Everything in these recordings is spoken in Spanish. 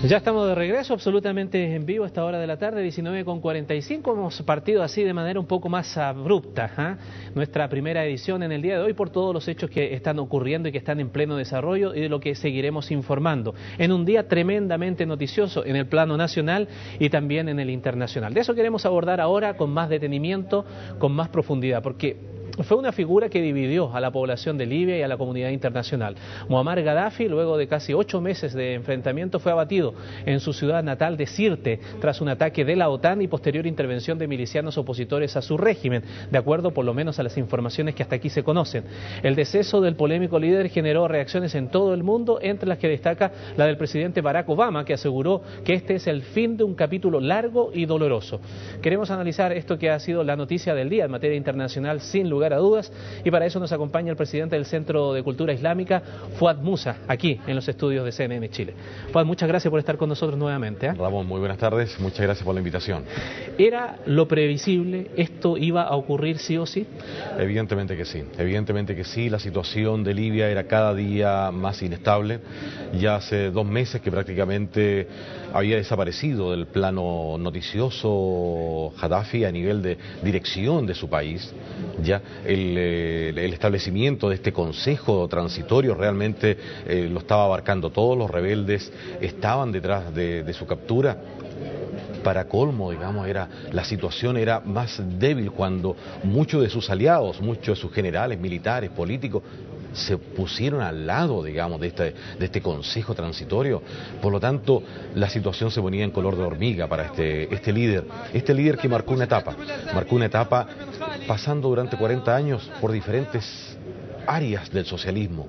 Ya estamos de regreso, absolutamente en vivo a esta hora de la tarde, 19:45. Hemos partido así de manera un poco más abrupta, nuestra primera edición en el día de hoy por todos los hechos que están ocurriendo y que están en pleno desarrollo y de lo que seguiremos informando. En un día tremendamente noticioso en el plano nacional y también en el internacional. De eso queremos abordar ahora con más detenimiento, con más profundidad, porque fue una figura que dividió a la población de Libia y a la comunidad internacional. Muammar Gaddafi, luego de casi 8 meses de enfrentamiento, fue abatido en su ciudad natal de Sirte tras un ataque de la OTAN y posterior intervención de milicianos opositores a su régimen, de acuerdo por lo menos a las informaciones que hasta aquí se conocen. El deceso del polémico líder generó reacciones en todo el mundo, entre las que destaca la del presidente Barack Obama, que aseguró que este es el fin de un capítulo largo y doloroso. Queremos analizar esto que ha sido la noticia del día en materia internacional, sin lugar a dudas, y para eso nos acompaña el presidente del Centro de Cultura Islámica, Fuad Musa, aquí en los estudios de CNN Chile. Fuad, muchas gracias por estar con nosotros nuevamente. Ramón, muy buenas tardes, muchas gracias por la invitación. ¿Era lo previsible? ¿Esto iba a ocurrir sí o sí? Evidentemente que sí, la situación de Libia era cada día más inestable. Ya hace 2 meses que prácticamente había desaparecido del plano noticioso Gaddafi a nivel de dirección de su país. Ya el establecimiento de este consejo transitorio realmente lo estaba abarcando todo. Los rebeldes estaban detrás de su captura. Para colmo, digamos, la situación era más débil cuando muchos de sus aliados, muchos de sus generales, militares, políticos, se pusieron al lado, digamos, de este consejo transitorio. Por lo tanto, la situación se ponía en color de hormiga para este líder que marcó una etapa pasando durante 40 años por diferentes áreas del socialismo,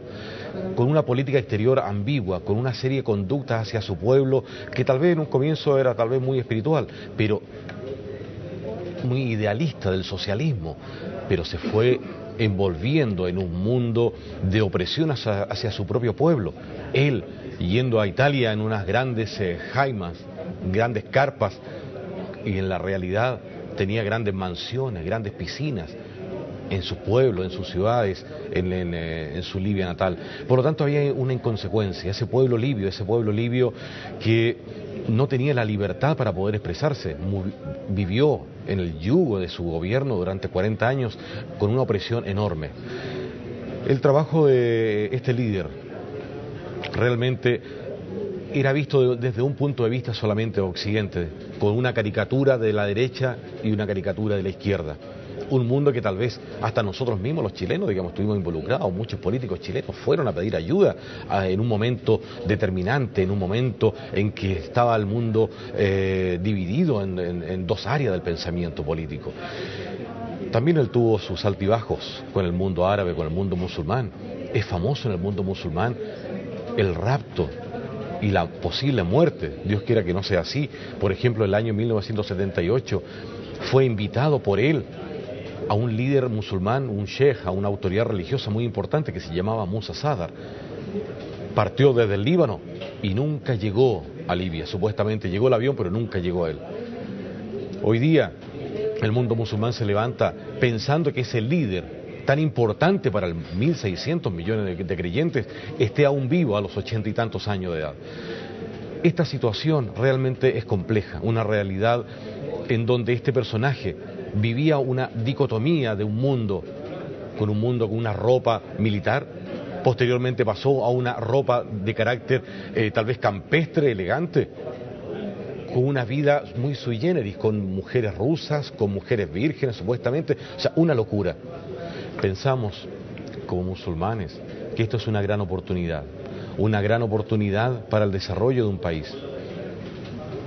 con una política exterior ambigua, con una serie de conductas hacia su pueblo que tal vez en un comienzo era tal vez muy espiritual, pero muy idealista del socialismo, pero se fue envolviendo en un mundo de opresión hacia su propio pueblo. Él yendo a Italia en unas grandes jaimas, grandes carpas, y en la realidad tenía grandes mansiones, grandes piscinas en su pueblo, en sus ciudades, en su Libia natal. Por lo tanto había una inconsecuencia. Ese pueblo libio que no tenía la libertad para poder expresarse, vivió en el yugo de su gobierno durante 40 años con una opresión enorme. El trabajo de este líder realmente era visto desde un punto de vista solamente occidente, con una caricatura de la derecha y una caricatura de la izquierda. Un mundo que tal vez hasta nosotros mismos, los chilenos, digamos, estuvimos involucrados. Muchos políticos chilenos fueron a pedir ayuda en un momento determinante, en un momento en que estaba el mundo dividido en 2 áreas del pensamiento político. También él tuvo sus altibajos con el mundo árabe, con el mundo musulmán. Es famoso en el mundo musulmán el rapto y la posible muerte. Dios quiera que no sea así. Por ejemplo, el año 1978 fue invitado por él a un líder musulmán, un sheikh, a una autoridad religiosa muy importante que se llamaba Musa Sadar. Partió desde el Líbano y nunca llegó a Libia. Supuestamente llegó el avión, pero nunca llegó a él. Hoy día el mundo musulmán se levanta pensando que ese líder tan importante para el 1.600 millones de creyentes esté aún vivo a los 80 y tantos años de edad. Esta situación realmente es compleja, una realidad en donde este personaje vivía una dicotomía de un mundo con una ropa militar, posteriormente pasó a una ropa de carácter tal vez campestre, elegante, con una vida muy sui generis, con mujeres rusas, con mujeres vírgenes supuestamente, o sea, una locura. Pensamos como musulmanes que esto es una gran oportunidad para el desarrollo de un país,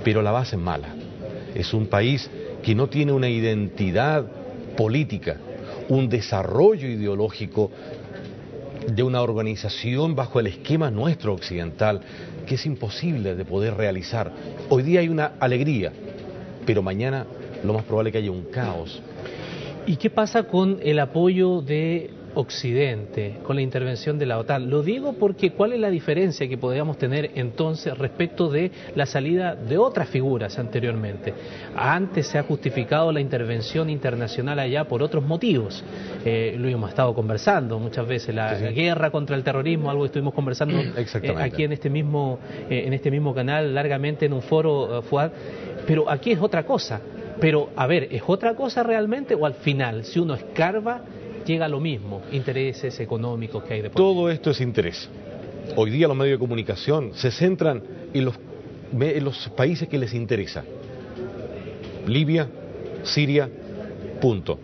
pero la base es mala. Es un país que no tiene una identidad política, un desarrollo ideológico de una organización bajo el esquema nuestro occidental, que es imposible de poder realizar. Hoy día hay una alegría, pero mañana lo más probable es que haya un caos. ¿Y qué pasa con el apoyo de Occidente, con la intervención de la OTAN. Lo digo porque ¿cuál es la diferencia que podríamos tener entonces respecto de la salida de otras figuras anteriormente? Antes se ha justificado la intervención internacional allá por otros motivos. Lo hemos estado conversando muchas veces, la guerra contra el terrorismo, algo que estuvimos conversando aquí en este mismo canal largamente en un foro, Fuad, pero aquí es otra cosa. Pero, a ver, ¿es otra cosa realmente o al final, si uno escarba, llega a lo mismo, intereses económicos que hay de por medio? Todo esto es interés. Hoy día los medios de comunicación se centran en los países que les interesa. Libia, Siria, punto.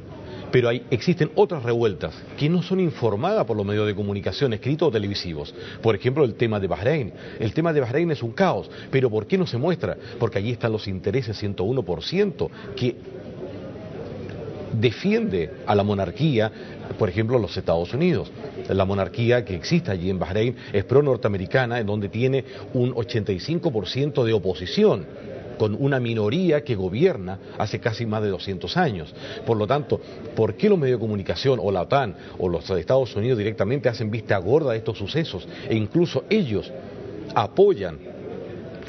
Pero existen otras revueltas que no son informadas por los medios de comunicación, escritos o televisivos. Por ejemplo, el tema de Bahrein. El tema de Bahrein es un caos. ¿Pero por qué no se muestra? Porque allí están los intereses 101% que defiende a la monarquía, por ejemplo, los Estados Unidos. La monarquía que existe allí en Bahrein es pro-norteamericana, en donde tiene un 85% de oposición, con una minoría que gobierna hace casi más de 200 años. Por lo tanto, ¿por qué los medios de comunicación o la OTAN o los Estados Unidos directamente hacen vista gorda de estos sucesos? E incluso ellos apoyan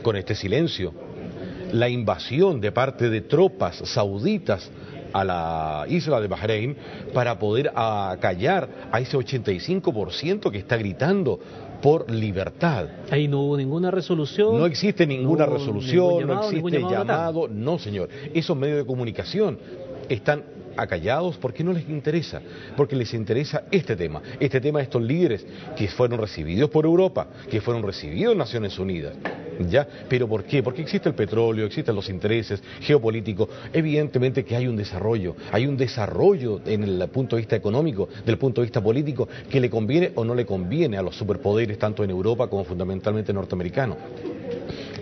con este silencio la invasión de parte de tropas sauditas a la isla de Bahrein para poder acallar a ese 85% que está gritando por libertad. Ahí no hubo ninguna resolución. No existe ninguna resolución, llamado, no existe llamado, no señor. Esos medios de comunicación están acallados porque no les interesa, porque les interesa este tema de estos líderes que fueron recibidos por Europa, que fueron recibidos en Naciones Unidas, ¿ya? ¿Pero por qué? Porque existe el petróleo, existen los intereses geopolíticos, evidentemente que hay un desarrollo en el punto de vista económico, del punto de vista político, que le conviene o no le conviene a los superpoderes, tanto en Europa como fundamentalmente norteamericanos.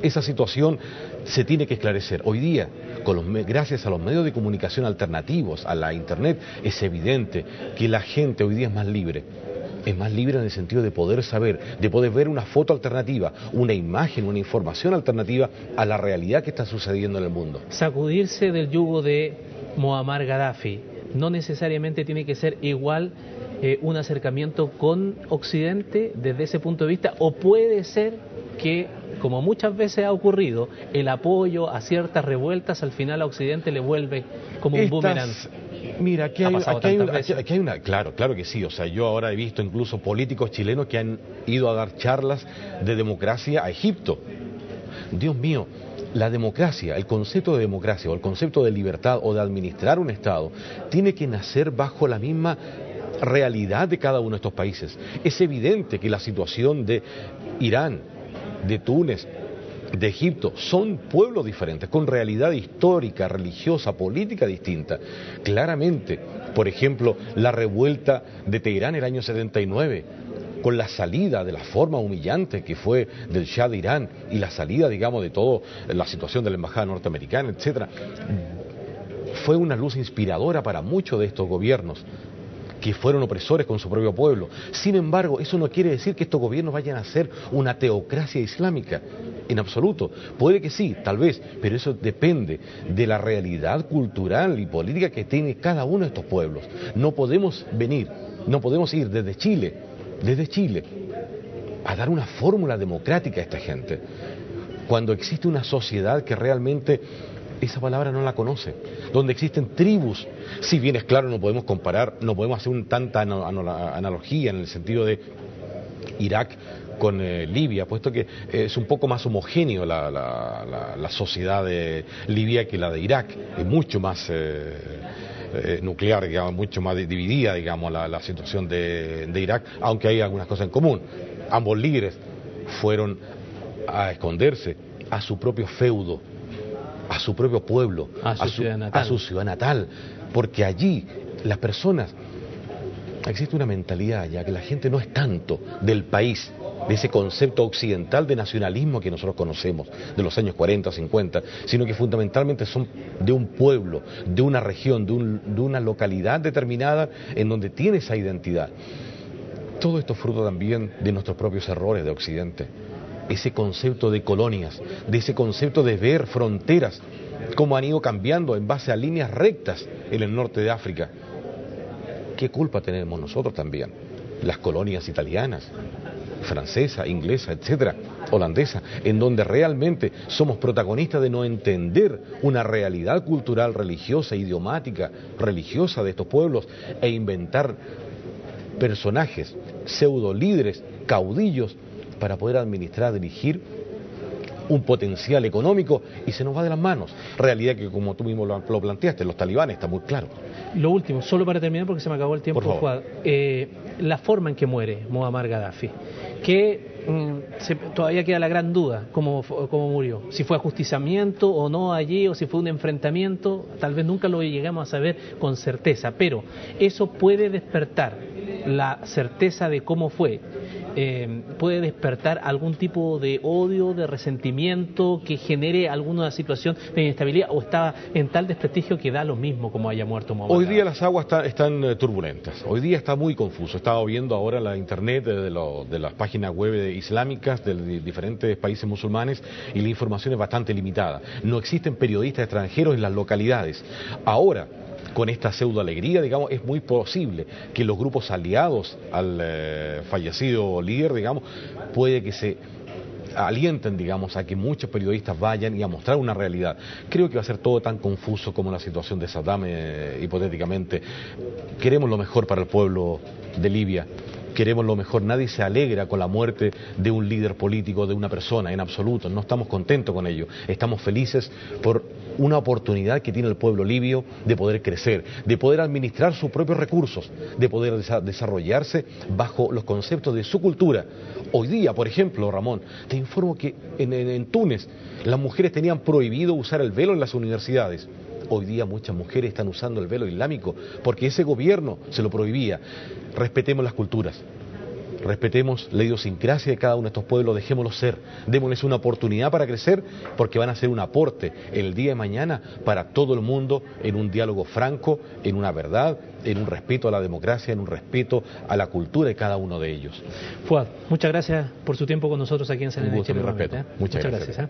Esa situación se tiene que esclarecer. Hoy día, gracias a los medios de comunicación alternativos, a la Internet, es evidente que la gente hoy día es más libre. Es más libre en el sentido de poder saber, de poder ver una foto alternativa, una imagen, una información alternativa a la realidad que está sucediendo en el mundo. Sacudirse del yugo de Muammar Gaddafi no necesariamente tiene que ser igual un acercamiento con Occidente desde ese punto de vista, o puede ser que, como muchas veces ha ocurrido, el apoyo a ciertas revueltas al final a Occidente le vuelve como un boomerang. Mira, aquí hay una... Claro que sí. O sea, yo ahora he visto incluso políticos chilenos que han ido a dar charlas de democracia a Egipto. Dios mío, la democracia, el concepto de democracia o el concepto de libertad o de administrar un Estado tiene que nacer bajo la misma realidad de cada uno de estos países. Es evidente que la situación de Irán, de Túnez, de Egipto, son pueblos diferentes, con realidad histórica, religiosa, política distinta. Claramente, por ejemplo, la revuelta de Teherán en el año 79, con la salida de la forma humillante que fue del Shah de Irán y la salida, digamos, de toda la situación de la embajada norteamericana, etcétera, fue una luz inspiradora para muchos de estos gobiernos que fueron opresores con su propio pueblo. Sin embargo, eso no quiere decir que estos gobiernos vayan a ser una teocracia islámica, en absoluto. Puede que sí, tal vez, pero eso depende de la realidad cultural y política que tiene cada uno de estos pueblos. No podemos ir desde Chile, a dar una fórmula democrática a esta gente, cuando existe una sociedad que realmente esa palabra no la conoce, donde existen tribus. Si bien es claro, no podemos comparar, no podemos hacer tanta analogía en el sentido de Irak con Libia, puesto que es un poco más homogéneo la sociedad de Libia que la de Irak, es mucho más nuclear, digamos, mucho más dividida, digamos, la situación de Irak, aunque hay algunas cosas en común. Ambos líderes fueron a esconderse a su propio feudo, a su propio pueblo, a su ciudad natal, porque allí las personas, existe una mentalidad ya que la gente no es tanto del país, de ese concepto occidental de nacionalismo que nosotros conocemos, de los años 40, 50, sino que fundamentalmente son de un pueblo, de una región, de una localidad determinada en donde tiene esa identidad. Todo esto es fruto también de nuestros propios errores de Occidente. Ese concepto de colonias, de ese concepto de ver fronteras, cómo han ido cambiando en base a líneas rectas en el norte de África. ¿qué culpa tenemos nosotros también? Las colonias italianas, francesa, inglesa, etcétera, holandesa, en donde realmente somos protagonistas de no entender una realidad cultural, religiosa, idiomática, religiosa de estos pueblos e inventar personajes, pseudo líderes, caudillos, para poder administrar, dirigir un potencial económico, y se nos va de las manos. Realidad que, como tú mismo lo planteaste, los talibanes, está muy claro. Lo último, solo para terminar porque se me acabó el tiempo, Juan, la forma en que muere Muammar Gaddafi, que todavía queda la gran duda cómo murió, si fue ajusticiamiento o no allí, o si fue un enfrentamiento, tal vez nunca lo llegamos a saber con certeza, pero eso puede despertar la certeza de cómo fue. Puede despertar algún tipo de odio, de resentimiento, que genere alguna situación de inestabilidad, o está en tal desprestigio que da lo mismo como haya muerto Muammar. Hoy día las aguas están turbulentas, hoy día está muy confuso. Estaba viendo ahora la internet de las páginas web islámicas de diferentes países musulmanes, y la información es bastante limitada. No existen periodistas extranjeros en las localidades. Ahora, con esta pseudo alegría, digamos, es muy posible que los grupos aliados al fallecido líder, digamos, puede que se alienten, digamos, a que muchos periodistas vayan y a mostrar una realidad. Creo que va a ser todo tan confuso como la situación de Saddam, hipotéticamente. Queremos lo mejor para el pueblo de Libia. Queremos lo mejor, nadie se alegra con la muerte de un líder político, de una persona, en absoluto, no estamos contentos con ello, estamos felices por una oportunidad que tiene el pueblo libio de poder crecer, de poder administrar sus propios recursos, de poder desarrollarse bajo los conceptos de su cultura. Hoy día, por ejemplo, Ramón, te informo que en Túnez las mujeres tenían prohibido usar el velo en las universidades. Hoy día muchas mujeres están usando el velo islámico porque ese gobierno se lo prohibía. Respetemos las culturas, respetemos la idiosincrasia de cada uno de estos pueblos, dejémoslos ser, démosles una oportunidad para crecer, porque van a ser un aporte el día de mañana para todo el mundo, en un diálogo franco, en una verdad, en un respeto a la democracia, en un respeto a la cultura de cada uno de ellos. Fuad, muchas gracias por su tiempo con nosotros aquí en CNN Chile. Muchas gracias.